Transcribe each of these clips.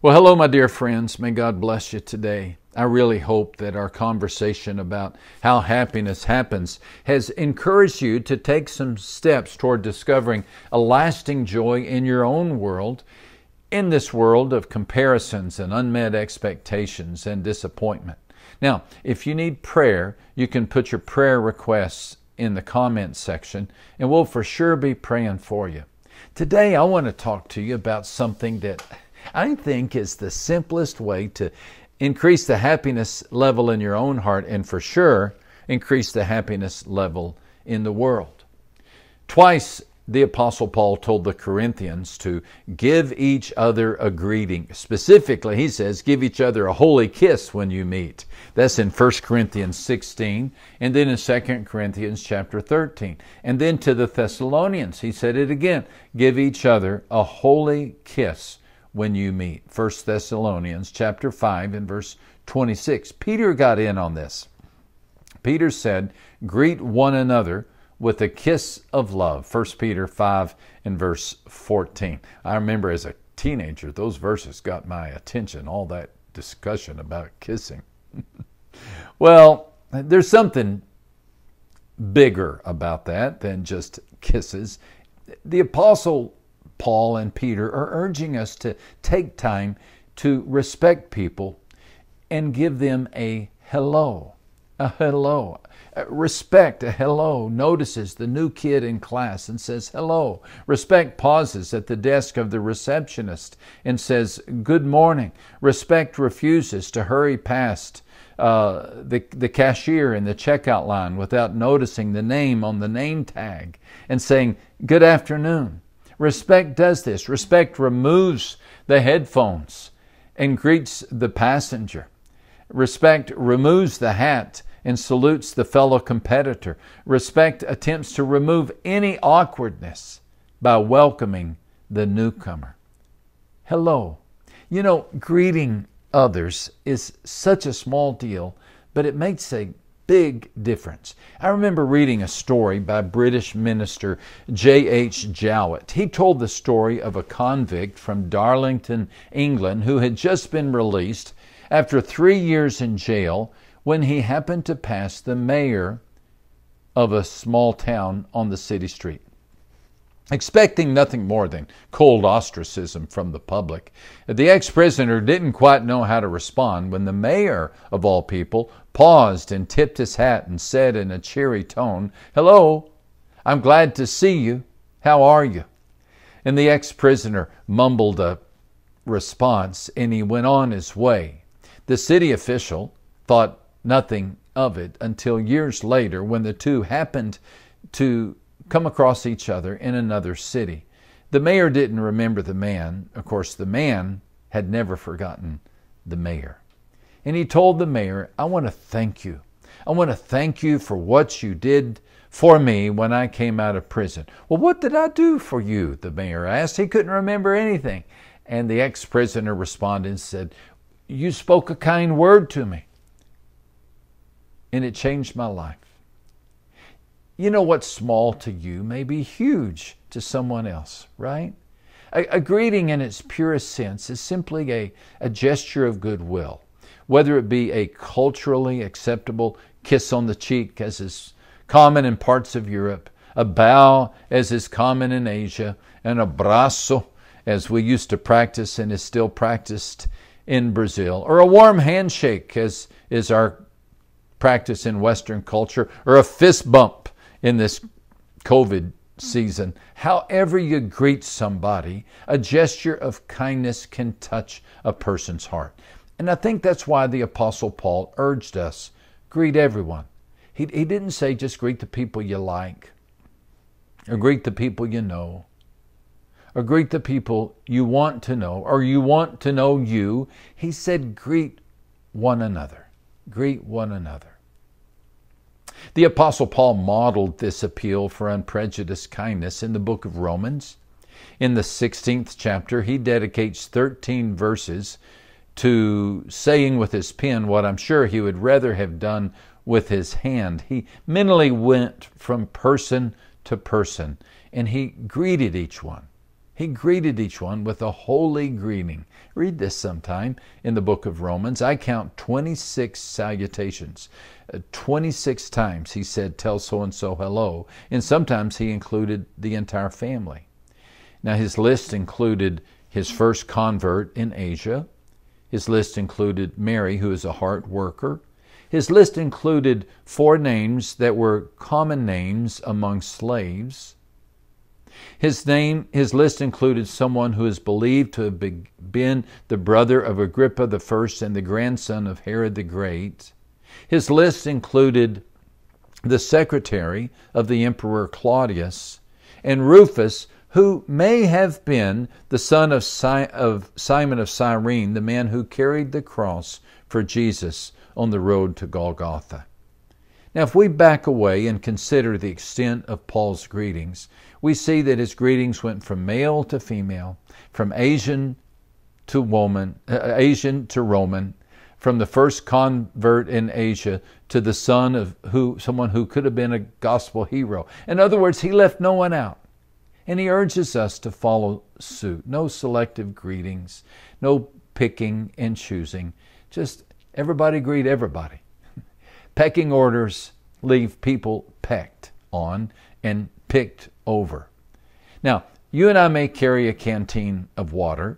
Well, hello, my dear friends. May God bless you today. I really hope that our conversation about how happiness happens has encouraged you to take some steps toward discovering a lasting joy in your own world, in this world of comparisons and unmet expectations and disappointment. Now, if you need prayer, you can put your prayer requests in the comments section, and we'll for sure be praying for you. Today, I want to talk to you about something that I think is the simplest way to increase the happiness level in your own heart and for sure increase the happiness level in the world. Twice the Apostle Paul told the Corinthians to give each other a greeting. Specifically, he says, give each other a holy kiss when you meet. That's in 1 Corinthians 16 and then in 2 Corinthians chapter 13. And then to the Thessalonians, he said it again, give each other a holy kiss when you meet. 1 Thessalonians chapter 5 and verse 26. Peter got in on this. Peter said, greet one another with a kiss of love. 1 Peter 5 and verse 14. I remember as a teenager, those verses got my attention, all that discussion about kissing. Well, there's something bigger about that than just kisses. The Apostle Paul and Peter are urging us to take time to respect people and give them a hello. A hello. Respect, a hello, notices the new kid in class and says hello. Respect pauses at the desk of the receptionist and says good morning. Respect refuses to hurry past the cashier in the checkout line without noticing the name on the name tag and saying good afternoon. Respect does this. Respect removes the headphones and greets the passenger. Respect removes the hat and salutes the fellow competitor. Respect attempts to remove any awkwardness by welcoming the newcomer. Hello. You know, greeting others is such a small deal, but it makes a big difference. I remember reading a story by British minister J.H. Jowett. He told the story of a convict from Darlington, England, who had just been released after 3 years in jail when he happened to pass the mayor of a small town on the city street. Expecting nothing more than cold ostracism from the public, the ex-prisoner didn't quite know how to respond when the mayor, of all people, paused and tipped his hat and said in a cheery tone, "Hello, I'm glad to see you. How are you?" And the ex-prisoner mumbled a response and he went on his way. The city official thought nothing of it until years later when the two happened to come across each other in another city. The mayor didn't remember the man. Of course, the man had never forgotten the mayor. And he told the mayor, I want to thank you. I want to thank you for what you did for me when I came out of prison. Well, what did I do for you? The mayor asked. He couldn't remember anything. And the ex-prisoner responded and said, you spoke a kind word to me. And it changed my life. You know what's small to you may be huge to someone else, right? A greeting in its purest sense is simply a gesture of goodwill, whether it be a culturally acceptable kiss on the cheek, as is common in parts of Europe, a bow, as is common in Asia, an abraço, as we used to practice and is still practiced in Brazil, or a warm handshake, as is our practice in Western culture, or a fist bump in this COVID season. However you greet somebody, a gesture of kindness can touch a person's heart. And I think that's why the Apostle Paul urged us, greet everyone. He didn't say just greet the people you like, or greet the people you know, or greet the people you want to know, or you want to know you. He said greet one another. Greet one another. The Apostle Paul modeled this appeal for unprejudiced kindness in the book of Romans. In the 16th chapter, he dedicates 13 verses to saying with his pen what I'm sure he would rather have done with his hand. He mentally went from person to person, and he greeted each one. He greeted each one with a holy greeting. Read this sometime in the book of Romans. I count 26 salutations. 26 times he said, tell so-and-so hello. And sometimes he included the entire family. Now his list included his first convert in Asia. His list included Mary, who is a heart worker. His list included 4 names that were common names among slaves. His list included someone who is believed to have been the brother of Agrippa I and the grandson of Herod the Great. His list included the secretary of the Emperor Claudius, and Rufus, who may have been the son of Simon of Cyrene, the man who carried the cross for Jesus on the road to Golgotha. Now, if we back away and consider the extent of Paul's greetings, we see that his greetings went from male to female, from Asian to Roman, from the first convert in Asia to the son of someone who could have been a gospel hero. In other words, he left no one out. And he urges us to follow suit. No selective greetings, no picking and choosing. Just everybody greet everybody. Pecking orders leave people pecked on and picked over. Now, you and I may carry a canteen of water,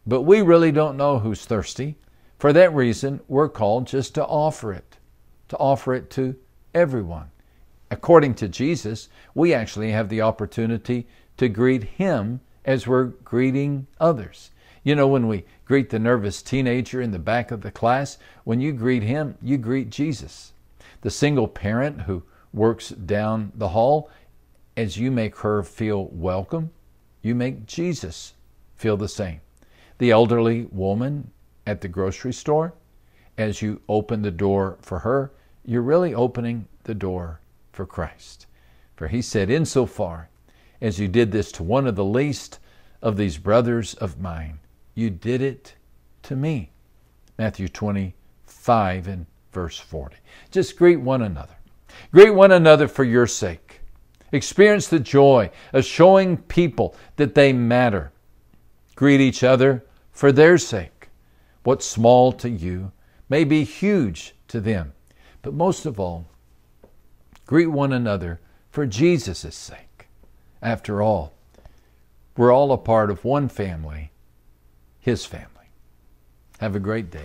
but we really don't know who's thirsty. For that reason, we're called just to offer it to everyone. According to Jesus, we actually have the opportunity to greet Him as we're greeting others. You know, when we greet the nervous teenager in the back of the class, when you greet him, you greet Jesus. The single parent who works down the hall, as you make her feel welcome, you make Jesus feel the same. The elderly woman at the grocery store, as you open the door for her, you're really opening the door for Christ. For He said, insofar as you did this to one of the least of these brothers of mine, you did it to me. Matthew 25 and verse 40. Just greet one another. Greet one another for your sake. Experience the joy of showing people that they matter. Greet each other for their sake. What's small to you may be huge to them. But most of all, greet one another for Jesus' sake. After all, we're all a part of one family, His family. Have a great day.